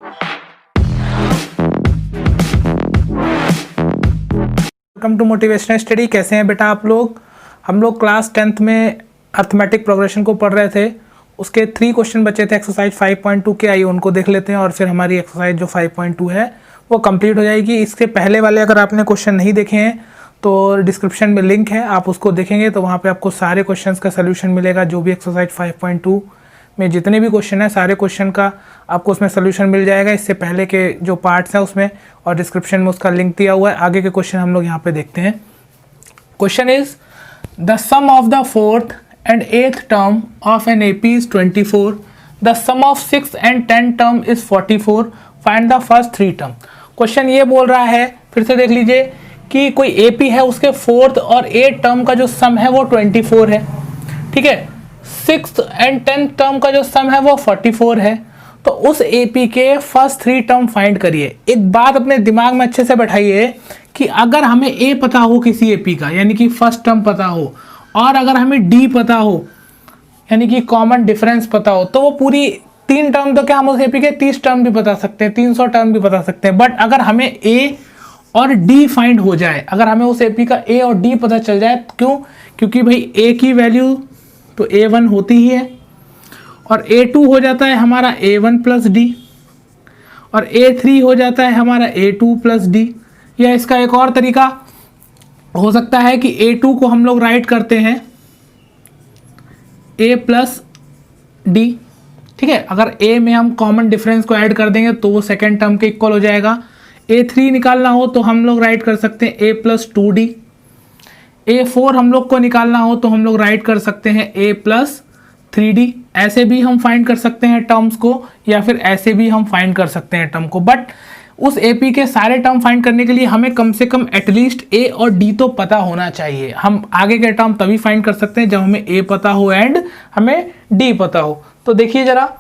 Welcome to motivational study. कैसे हैं बेटा आप लोग? हम लोग क्लास 10th में अर्थमेटिक प्रोग्रेशन को पढ़ रहे थे। उसके 3 क्वेश्चन बचे थे एक्सरसाइज 5.2 के। आइए उनको देख लेते हैं और फिर हमारी एक्सरसाइज जो 5.2 है वो कंप्लीट हो जाएगी। इसके पहले वाले अगर आपने क्वेश्चन नहीं देखे हैं तो डिस्क्रिप्शन में लिंक है, आप उसको देखेंगे तो वहाँ पे आपको सारे क्वेश्चंस का सोल्यूशन मिलेगा। जो भी एक्सरसाइज 5.2 में जितने भी क्वेश्चन हैं सारे क्वेश्चन का आपको उसमें सोल्यूशन मिल जाएगा, इससे पहले के जो पार्ट्स हैं उसमें, और डिस्क्रिप्शन में उसका लिंक दिया हुआ है। आगे के क्वेश्चन हम लोग यहाँ पे देखते हैं। Question is the sum of the 4th and 8th term of an AP is 24, the sum of 6th and 10th term is 44, find the first 3 term. Question ये बोल रहा है, फिर से देख लीजिए, कि कोई AP है, उसके 4th और 8th टर्म का जो सम है वो 24 है, ठीक है। 6th and 10th टर्म का जो सम है वो 44 है। तो उस AP के फर्स्ट 3 टर्म फाइंड करिए। एक बात अपने दिमाग में अच्छे से बैठाइए कि अगर हमें A पता हो किसी AP का, यानी कि फर्स्ट टर्म पता हो, और अगर हमें D पता हो, यानी कि कॉमन डिफरेंस पता हो, तो वो पूरी 3 टर्म तो क्या हम उस AP के 30 टर्म भी बता सकते हैं, 300 टर्म भी बता सकते हैं। बट अगर हमें A और D फाइंड हो जाए, अगर हमें उस AP का A और D पता चल जाए, क्यों? क्योंकि भाई A की वैल्यू तो A1 होती ही है, और A2 हो जाता है हमारा A1 प्लस D, और A3 हो जाता है हमारा A2 प्लस D। या इसका एक और तरीका हो सकता है कि A2 को हम लोग राइट करते हैं A प्लस D, ठीक है। अगर A में हम कॉमन डिफरेंस को ऐड कर देंगे तो वो सेकेंड टर्म के इक्वल हो जाएगा। A3 निकालना हो तो हम लोग राइट कर सकते हैं A प्लस 2D। A4 हम लोग को निकालना हो तो हम लोग राइट कर सकते हैं A प्लस 3D। ऐसे भी हम फाइंड कर सकते हैं टर्म्स को, या फिर ऐसे भी हम फाइंड कर सकते हैं टर्म को। बट उस AP के सारे टर्म फाइंड करने के लिए हमें कम से कम एटलीस्ट A और D तो पता होना चाहिए। हम आगे के टर्म तभी फाइंड कर सकते हैं जब हमें A पता हो एंड हमें D पता हो। तो देखिए जरा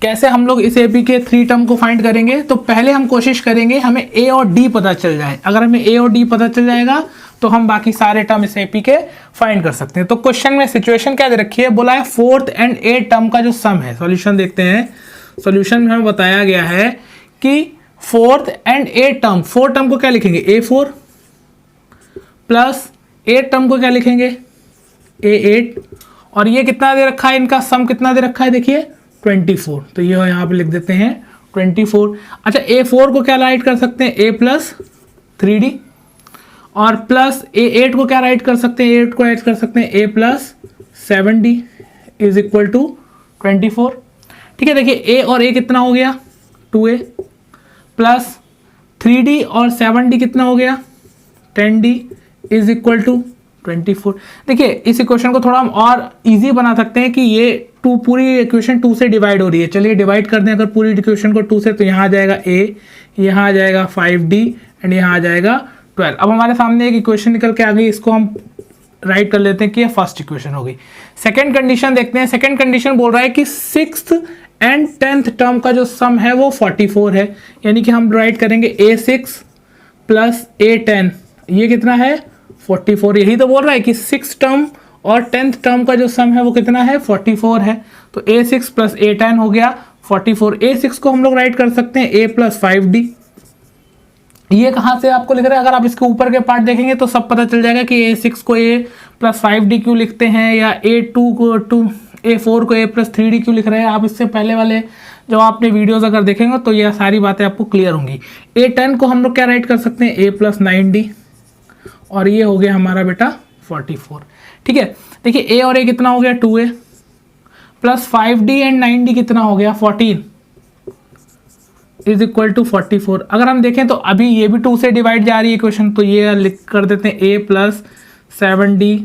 कैसे हम लोग इस AP के 3 टर्म को फाइंड करेंगे। तो पहले हम कोशिश करेंगे हमें A और D पता चल जाए। अगर हमें A और D पता चल जाएगा तो हम बाकी सारे टर्म इस AP के फाइंड कर सकते हैं। तो क्वेश्चन में सिचुएशन क्या दे रखी है, बोला है 4th and 8th टर्म का जो सम है। सॉल्यूशन देखते हैं। सॉल्यूशन में हमें बताया गया है कि 4th and 8th term, 4 term को क्या लिखेंगे A4, प्लस 8 टर्म को क्या लिखेंगे A8, और ये कितना दे रखा है, इनका सम कितना दे रखा है, देखिए 24। तो ये यहाँ पे लिख देते हैं 24। अच्छा, A4 को क्या राइट कर सकते हैं A प्लस 3D, और प्लस A8 को क्या राइट कर सकते हैं, A8 को राइट कर सकते हैं A plus 7D is equal to 24, ठीक है। देखिए A और A कितना हो गया 2A, प्लस 3D और 7D कितना हो गया 10D इज इक्वल टू 24। देखिए इस इक्वेशन को थोड़ा हम और इजी बना सकते हैं कि ये 2 पूरी इक्वेशन 2 से डिवाइड हो रही है। चलिए डिवाइड कर दें अगर पूरी इक्वेशन को 2 से, तो यहाँ आ जाएगा A, यहाँ आ जाएगा 5D एंड यहाँ आ जाएगा 12। अब हमारे सामने एक इक्वेशन निकल के आ गई, इसको हम राइट कर लेते हैं कि ये फर्स्ट इक्वेशन हो गई। सेकेंड कंडीशन देखते हैं। सेकेंड कंडीशन बोल रहा है कि 6th एंड 10th टर्म का जो सम है वो 44 है, यानी कि हम राइट करेंगे A6 प्लस A10, ये कितना है 44। यही तो बोल रहा है कि 6th टर्म और 10th टर्म का जो सम है वो कितना है 44 है। तो A6 प्लस A10 हो गया 44। A6 को हम लोग राइट कर सकते हैं A प्लस 5D। ये कहाँ से आपको लिख रहा है, अगर आप इसके ऊपर के पार्ट देखेंगे तो सब पता चल जाएगा कि A6 को A प्लस 5D क्यों लिखते हैं, या A4 को A प्लस 3D क्यों लिख रहे हैं। आप इससे पहले वाले जब आपने वीडियोस अगर देखेंगे तो ये सारी बातें आपको क्लियर होंगी। A10 को हम लोग क्या राइट कर सकते हैं A प्लस 9D, और ये हो गया हमारा बेटा 44, ठीक है। देखिए A और A कितना हो गया 2A, plus 5D and 9D कितना हो गया 14 इज इक्वल टू 44। अगर हम देखें तो अभी ये भी 2 से डिवाइड जा रही है इक्वेशन, तो ये लिख कर देते हैं A plus 7D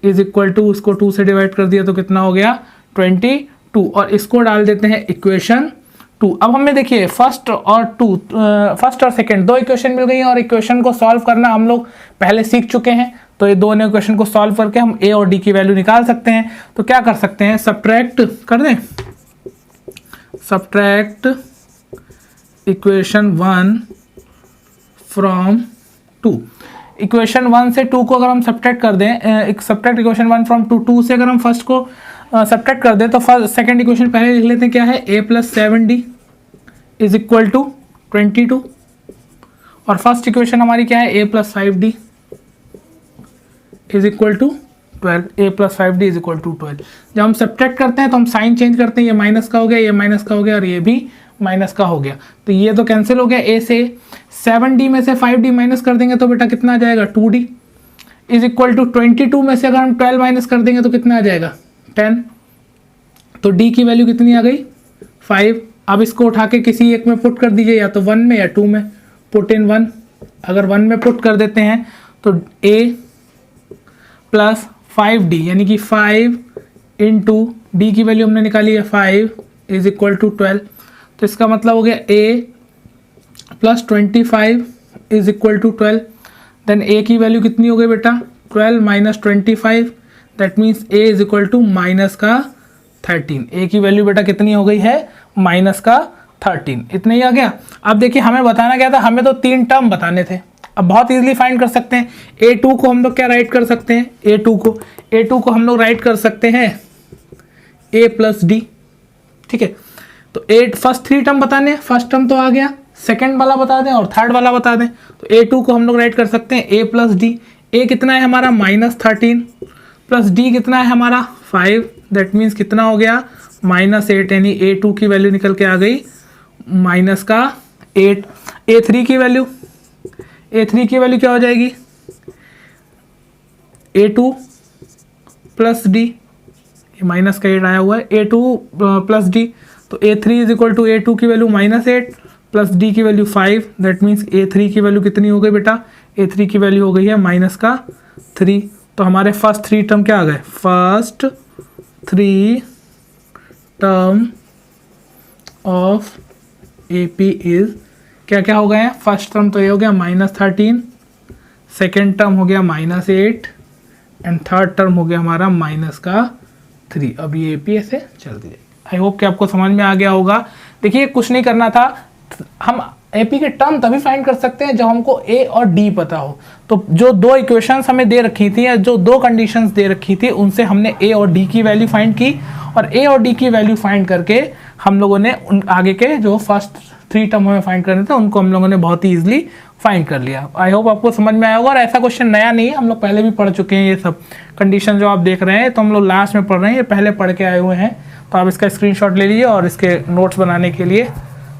is equal to, इसको 2 से डिवाइड कर दिया तो कितना हो गया 22, और इसको डाल देते हैं इक्वेशन 2। अब हमें देखिए फर्स्ट और सेकंड 2 इक्वेशन मिल गई हैं, और इक्वेशन को सॉल्व करना हम लोग पहले सीख चुके हैं। तो ये दोनों इक्वेशन को सॉल्व करके हम A और D की वैल्यू निकाल सकते हैं। तो क्या कर सकते हैं, सब्ट्रैक्ट कर दें, सब्ट्रैक्ट इक्वेशन 1 फ्रॉम 2। इक्वेशन 1 से 2 को अगर हम सब्ट्रैक्ट कर दें, सब्ट्रैक्ट इक्वेशन 1 फ्रॉम 2 से अगर हम फर्स्ट को सब्ट्रैक्ट कर दें तो फर्स्ट सेकंड इक्वेशन पहले लिख लेते हैं, क्या है A plus 7D is equal to 22 और फर्स्ट इक्वेशन हमारी क्या है, a plus 5d is equal to 12, a plus 5d is equal to 12। जब हम सब्ट्रैक्ट करते हैं तो हम साइन चेंज करते हैं, ये माइनस का हो गया, ये माइनस का हो गया और ये भी माइनस का हो गया, तो ये तो कैंसिल हो गया। a से 7d में से 5d माइनस कर देंगे तो बेटा कितना आ जाएगा, 2d इज इक्वल टू 22 में से अगर हम 12 माइनस कर देंगे तो कितना आ जाएगा, 10। तो d की वैल्यू कितनी आ गई, 5। अब इसको उठा के किसी एक में पुट कर दीजिए, या तो 1 में या 2 में, पुट इन 1। अगर 1 में पुट कर देते हैं तो a प्लस 5d यानी कि 5 इंटू डी की वैल्यू हमने निकाली है 5 इज इक्वल टू 12। तो इसका मतलब हो गया a plus 25 is equal to 12। Then a की वैल्यू कितनी हो गई बेटा, 12 minus 25, that means a is equal to minus का 13। a की वैल्यू बेटा कितनी हो गई है, माइनस का 13। इतना ही आ गया। अब देखिए हमें बताना क्या था, हमें तो 3 टर्म बताने थे। अब बहुत इजीली फाइंड कर सकते हैं। a2 को हम लोग क्या राइट कर सकते हैं, a2 को हम लोग राइट कर सकते हैं a प्लस डी। ठीक है, तो फर्स्ट 3 टर्म बताने, फर्स्ट टर्म तो आ गया, सेकेंड वाला बता दें और थर्ड वाला बता दें। तो a2 को हम लोग राइट कर सकते हैं a प्लस डी। a कितना है हमारा, माइनस 13, प्लस d कितना है हमारा 5, दैट मीन्स कितना हो गया, माइनस 8, यानी a2 की वैल्यू निकल के आ गई माइनस का 8। a3 की वैल्यू क्या हो जाएगी, a2 प्लस डी, माइनस का 8 आया हुआ है, a2 प्लस डी। तो a3 is equal to a2 की वैल्यू माइनस 8 प्लस डी की वैल्यू 5, दैट मीन्स a3 की वैल्यू कितनी हो गई बेटा, a3 की वैल्यू हो गई है माइनस का 3। तो हमारे फर्स्ट 3 टर्म क्या आ गए, first 3 term of AP is क्या क्या हो गए हैं, फर्स्ट टर्म तो ये हो गया माइनस 13, सेकेंड टर्म हो गया माइनस 8 एंड थर्ड टर्म हो गया हमारा माइनस का 3। अब ये AP ऐसे चल दिए। आई होप कि आपको समझ में आ गया होगा। देखिए कुछ नहीं करना था, हम AP के टर्म तभी फाइंड कर सकते हैं जब हमको A और D पता हो। तो जो 2 इक्वेशंस हमें दे रखी थी या जो 2 कंडीशंस दे रखी थी उनसे हमने A और D की वैल्यू फाइंड की और A और D की वैल्यू फाइंड करके हम लोगों ने उन आगे के जो फर्स्ट 3 टर्म हमें फाइंड करने थे उनको हम लोगों ने बहुत ही ईजिली फाइंड कर लिया। आई होप आपको समझ में आया होगा। और ऐसा क्वेश्चन नया नहीं है, हम लोग पहले भी पढ़ चुके हैं। ये सब कंडीशन जो आप देख रहे हैं तो हम लोग लास्ट में पढ़ रहे हैं, ये पहले पढ़ के आए हुए हैं। तो आप इसका स्क्रीनशॉट ले लीजिए और इसके नोट्स बनाने के लिए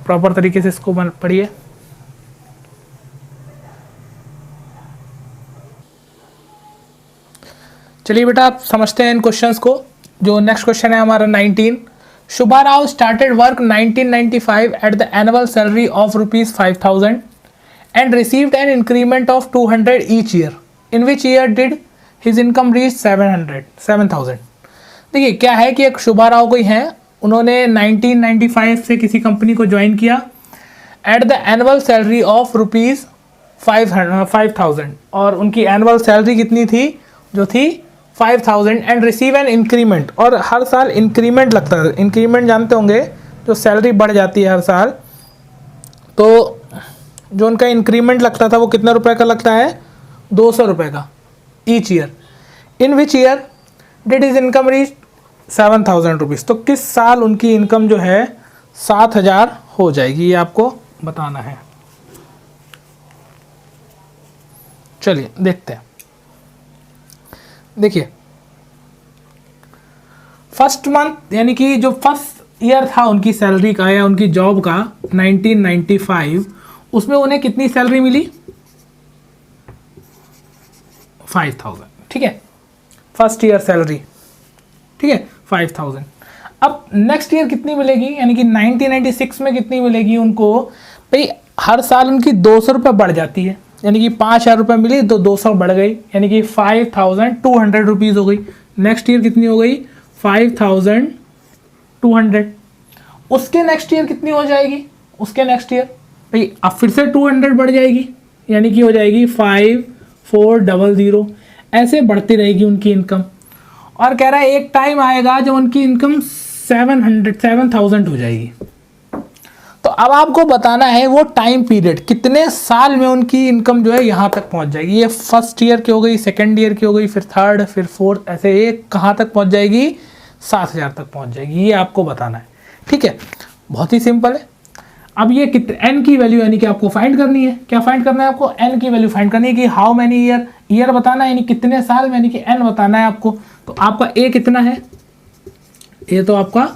प्रॉपर तरीके से इसको पढ़िए। चलिए बेटा आप समझते हैं इन क्वेश्चंस को। जो नेक्स्ट क्वेश्चन है हमारा 19, Shubha Rao started work 1995 at the annual salary of ₹5,000 and received an increment of 200 each year. In which year did his income reach 7,000? देखिए क्या है कि एक शुभा राव कोई हैं, उन्होंने 1995 से किसी कंपनी को ज्वाइन किया eight the annual salary of ₹5,000 और उनकी एनुअल सैलरी कितनी थी, जो थी 5,000 एंड रिसीव एन इंक्रीमेंट। और हर साल इंक्रीमेंट लगता है, इंक्रीमेंट जानते होंगे, जो सैलरी बढ़ जाती है हर साल। तो जो उनका इंक्रीमेंट लगता था वो कितना रुपए का लगता है, 200 रुपये का each year. In which year did is income reach 7,000 rupees. तो किस साल उनकी इनकम जो है 7,000 हो जाएगी, ये आपको बताना है। चलिए देखते हैं। देखिए फर्स्ट मंथ यानी कि जो फर्स्ट ईयर था उनकी सैलरी का या उनकी जॉब का 1995, उसमें उन्हें कितनी सैलरी मिली, 5,000। ठीक है, फर्स्ट ईयर सैलरी, ठीक है 5,000। अब नेक्स्ट ईयर कितनी मिलेगी, यानी कि 1996 में कितनी मिलेगी उनको, भाई हर साल उनकी 200 रुपये बढ़ जाती है, यानी कि 5,000 रुपये मिली तो 200 बढ़ गई, यानी कि 5,200 रुपीज़ हो गई। नेक्स्ट ईयर कितनी हो गई, 5,200। उसके नेक्स्ट ईयर कितनी हो जाएगी, उसके नेक्स्ट ईयर भाई अब फिर से 200 बढ़ जाएगी, यानी कि हो जाएगी 5,400। ऐसे बढ़ती रहेगी उनकी इनकम। और कह रहा है एक टाइम आएगा जब उनकी इनकम 7,000 हो जाएगी। तो अब आपको बताना है वो टाइम पीरियड कितने साल में उनकी इनकम जो है यहाँ तक पहुँच जाएगी। ये फर्स्ट ईयर की हो गई, सेकेंड ईयर की हो गई, फिर थर्ड, फिर फोर्थ, ऐसे ये कहाँ तक पहुँच जाएगी, 7,000 तक पहुँच जाएगी। ये आपको बताना है, ठीक है। बहुत ही सिंपल है। अब ये n की वैल्यू यानी कि आपको फाइंड करनी है। क्या फाइंड करना है आपको? n की वैल्यू फाइंड करनी है कि हाउ मैनी ईयर, ईयर बताना है यानी कितने साल में, यानी कि n बताना है आपको। तो आपका a कितना है? a तो आपका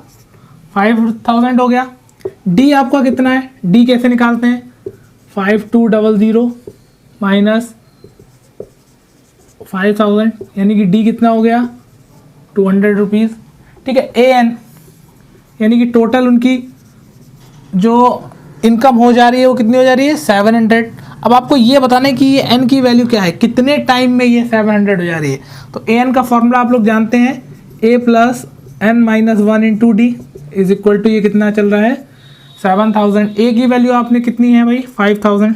5000 हो गया। d आपका कितना है? d कैसे निकालते हैं? 5200 माइनस 5000 यानी कि d कितना हो गया? 200 रुपीज़। ठीक है। an यानी कि टोटल उनकी जो इनकम हो जा रही है वो कितनी हो जा रही है? 700। अब आपको ये बताना है कि ये n की वैल्यू क्या है, कितने टाइम में ये 700 हो जा रही है। तो an का फॉर्मूला आप लोग जानते हैं, a plus n minus 1 into d is equal to, ये कितना चल रहा है? 7000। a की वैल्यू आपने कितनी है भाई? 5000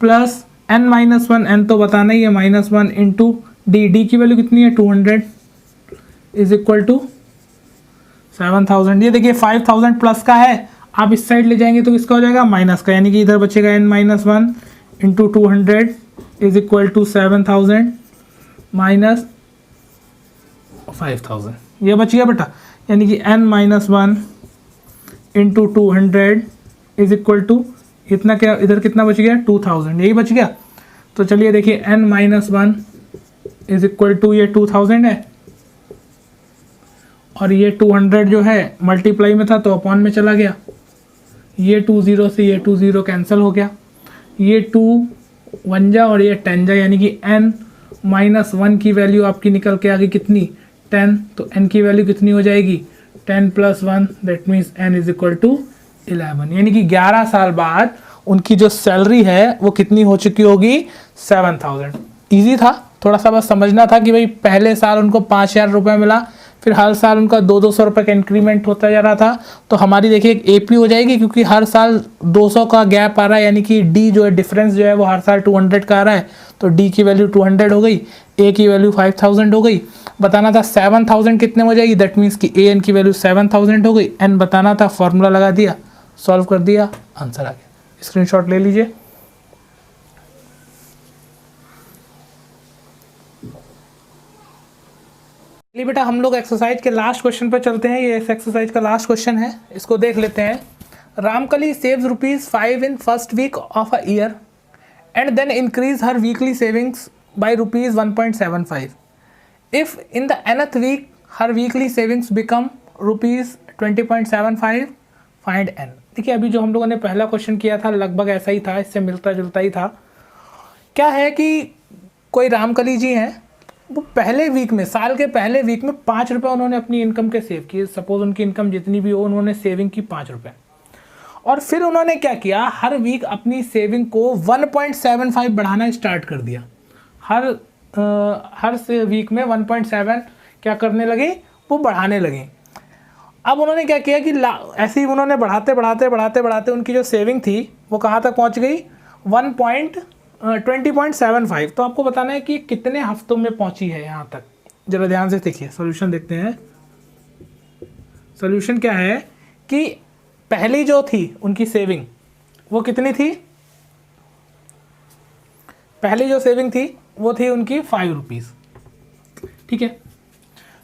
प्लस n माइनस 1, n तो बताना ही है, माइनस 1 इंटू डी की वैल्यू कितनी है? 200 इज इक्वल टू 7000। ये देखिए 5000 प्लस का है, आप इस साइड ले जाएंगे तो किसका हो जाएगा? माइनस का, यानी कि इधर बचेगा n minus 1 into 200 is equal to 7000 minus 5000। ये बच गया बेटा, यानी कि n minus 1 into 200 is equal to इतना, क्या इधर कितना बच गया? 2000। यही बच गया। तो चलिए देखिए n minus 1 is equal to ये 2000 है, और ये 200 जो है मल्टीप्लाई में था तो अपॉन में चला गया। ये 20 से ये 20 कैंसिल हो गया, ये 2 1 जा और ये 10 जा, यानी कि n माइनस 1 की वैल्यू आपकी निकल के आ गई कितनी? 10। तो n की वैल्यू कितनी हो जाएगी? 10 plus 1 that means n is equal to 11। यानी कि 11 साल बाद उनकी जो सैलरी है वो कितनी हो चुकी होगी? 7000। ईजी था, थोड़ा सा बस समझना था कि भाई पहले साल उनको 5000 रुपये मिला, फिर हर साल उनका 200 रुपये का इंक्रीमेंट होता जा रहा था। तो हमारी देखिए एक एपी हो जाएगी, क्योंकि हर साल 200 का गैप आ रहा है, यानी कि डी जो है डिफरेंस जो है वो हर साल 200 का आ रहा है। तो डी की वैल्यू 200 हो गई, ए की वैल्यू 5000 हो गई। बताना था 7000 कितने हो जाएगी, दैट मीन्स कि ए एन की वैल्यू 7000 हो गई। एन बताना था, फॉर्मूला लगा दिया, सॉल्व कर दिया, आंसर आ गया। स्क्रीनशॉट ले लीजिए। चलिए बेटा हम लोग एक्सरसाइज के लास्ट क्वेश्चन पर चलते हैं। ये इस एक्सरसाइज का लास्ट क्वेश्चन है, इसको देख लेते हैं। Ramkali saves ₹5 in first week of a year and then increase her weekly savings by ₹1.75। If in the nth week her weekly savings become ₹20.75, find n। देखिए अभी जो हम लोगों ने पहला क्वेश्चन किया था लगभग ऐसा ही था, इससे मिलता जुलता ही था। क्या है कि कोई रामकली जी हैं, वो पहले वीक में, साल के पहले वीक में 5 रुपये उन्होंने अपनी इनकम के सेव किए। सपोज उनकी इनकम जितनी भी हो उन्होंने सेविंग की 5 रुपये, और फिर उन्होंने क्या किया, हर वीक अपनी सेविंग को 1.75 बढ़ाना स्टार्ट कर दिया। हर से वीक में 1.7 क्या करने लगे, वो बढ़ाने लगे। अब उन्होंने क्या किया कि ऐसे ही उन्होंने बढ़ाते उनकी जो सेविंग थी वो कहाँ तक पहुँच गई? 20.75। तो आपको बताना है कि कितने हफ्तों में पहुंची है यहाँ तक। जरा ध्यान से देखिए, सॉल्यूशन देखते हैं। सॉल्यूशन क्या है कि पहली जो थी उनकी सेविंग वो कितनी थी? पहली जो सेविंग थी वो थी उनकी 5 रुपीज़। ठीक है।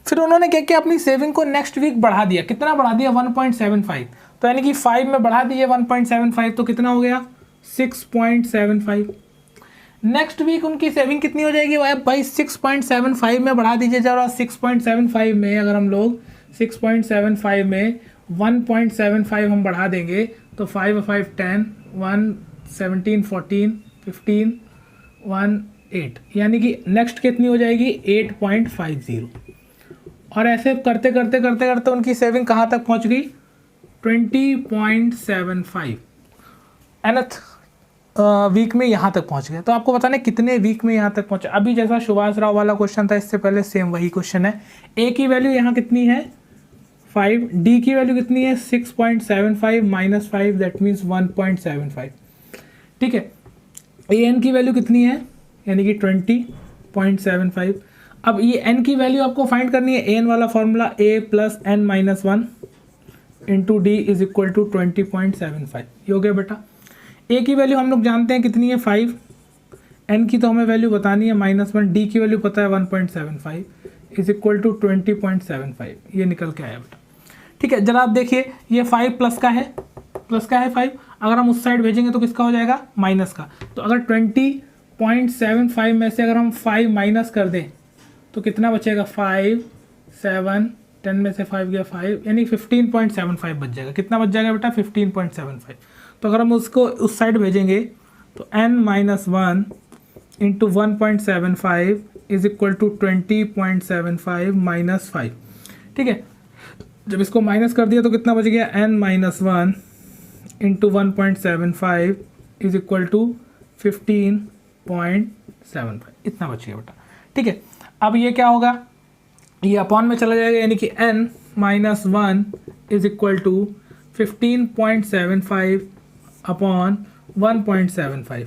फिर उन्होंने क्या किया, अपनी सेविंग को नेक्स्ट वीक बढ़ा दिया। कितना बढ़ा दिया? 1.75। तो यानी कि 5 में बढ़ा दिए 1.75, तो कितना हो गया? 6.75। नेक्स्ट वीक उनकी सेविंग कितनी हो जाएगी भाई? 6.75 में बढ़ा दीजिए जरा। 6.75 में अगर हम लोग 6.75 में 1.75 हम बढ़ा देंगे तो 5 5 10 1 17 14 15 1 8, यानी कि नेक्स्ट कितनी हो जाएगी? 8.50। और ऐसे करते करते उनकी सेविंग कहाँ तक पहुँच गई? 20.75। एनथ वीक में यहाँ तक पहुँच गए। तो आपको बताना है कितने वीक में यहाँ तक पहुँचे। अभी जैसा सुभाष राव वाला क्वेश्चन था, इससे पहले सेम वही क्वेश्चन है। ए की वैल्यू यहाँ कितनी है? 5। डी की वैल्यू कितनी है? 6.75 माइनस 5 दैट मीन्स 1.75। ठीक है। ए एन की वैल्यू कितनी है? यानी कि 20.75। अब ये एन की वैल्यू आपको फाइंड करनी है। एन वाला formula a plus n minus 1 into d is equal to 20.75। ये हो गया बेटा। ए की वैल्यू हम लोग जानते हैं कितनी है? 5। एन की तो हमें वैल्यू बतानी है -1। डी की वैल्यू पता है 1.75 इज इक्वल टू 20.75। ये निकल के आया बेटा। ठीक है, जरा आप देखिए ये 5 प्लस का है 5, अगर हम उस साइड भेजेंगे तो किसका हो जाएगा, माइनस का। तो अगर 20.75 में से अगर हम 5 माइनस कर दें तो कितना बचेगा, 5 7 10 में से 5 गया 5, यानी 15.75 बच जाएगा। कितना बच जाएगा बेटा, 15.75। तो अगर हम उसको उस साइड भेजेंगे तो n-1 into 1.75 is equal to 20.75 minus 5। ठीक है, जब इसको माइनस कर दिया तो कितना बच गया, n-1 into 1.75 is equal to 15.75, इतना बच गया बेटा। ठीक है, अब ये क्या होगा, ये अपॉन में चला जाएगा, यानी कि n-1 is equal to 15.75 upon 1.75।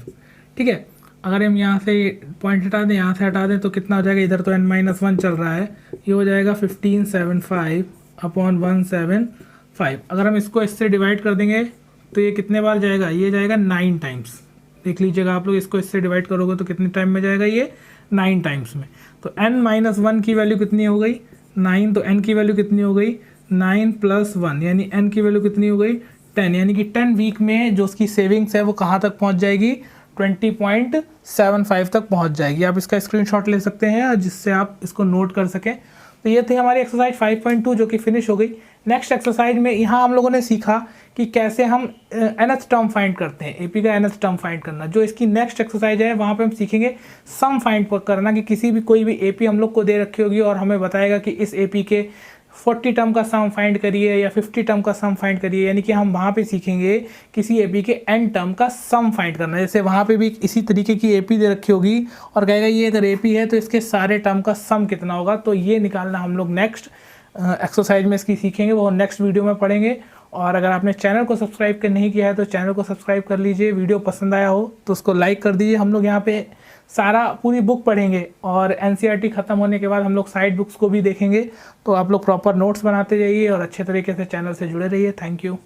ठीक है, अगर हम यहाँ से पॉइंट हटा दें, यहाँ से हटा दें तो कितना हो जाएगा, इधर तो n-1 चल रहा है, ये हो जाएगा 1575 अपॉन 175। अगर हम इसको इससे डिवाइड कर देंगे तो ये कितने बार जाएगा, ये जाएगा 9 टाइम्स। देख लीजिएगा आप लोग, इसको इससे डिवाइड करोगे तो कितने टाइम में जाएगा, ये 9 टाइम्स में। तो n-1 की वैल्यू कितनी हो गई, 9। तो n की वैल्यू कितनी हो गई, 9 + 1, यानी n की वैल्यू कितनी हो गई, 10। यानी कि 10 वीक में जो उसकी सेविंग्स है वो कहाँ तक पहुँच जाएगी, 20.75 तक पहुँच जाएगी। आप इसका स्क्रीनशॉट ले सकते हैं जिससे आप इसको नोट कर सकें। तो ये थी हमारी एक्सरसाइज 5.2 जो कि फिनिश हो गई। नेक्स्ट एक्सरसाइज में यहाँ हम लोगों ने सीखा कि कैसे हम nth टर्म फाइंड करते हैं, एपी का nth टर्म फाइंड करना। जो इसकी नेक्स्ट एक्सरसाइज है वहाँ पे हम सीखेंगे सम फाइंड करना, कि किसी भी कोई भी एपी हम लोग को दे रखी होगी और हमें बताएगा कि इस एपी के 40 टर्म का सम फाइंड करिए या 50 टर्म का सम फाइंड करिए। यानी कि हम वहाँ पे सीखेंगे किसी एपी के n टर्म का सम फाइंड करना। जैसे वहाँ पे भी इसी तरीके की एपी दे रखी होगी और कहेगा ये अगर एपी है तो इसके सारे टर्म का सम कितना होगा, तो ये निकालना हम लोग नेक्स्ट एक्सरसाइज में इसकी सीखेंगे, वो नेक्स्ट वीडियो में पढ़ेंगे। और अगर आपने चैनल को सब्सक्राइब नहीं किया है तो चैनल को सब्सक्राइब कर लीजिए। वीडियो पसंद आया हो तो उसको लाइक कर दीजिए। हम लोग यहाँ पे सारा पूरी बुक पढ़ेंगे और एनसीईआरटी ख़त्म होने के बाद हम लोग साइड बुक्स को भी देखेंगे। तो आप लोग प्रॉपर नोट्स बनाते जाइए और अच्छे तरीके से चैनल से जुड़े रहिए। Thank you.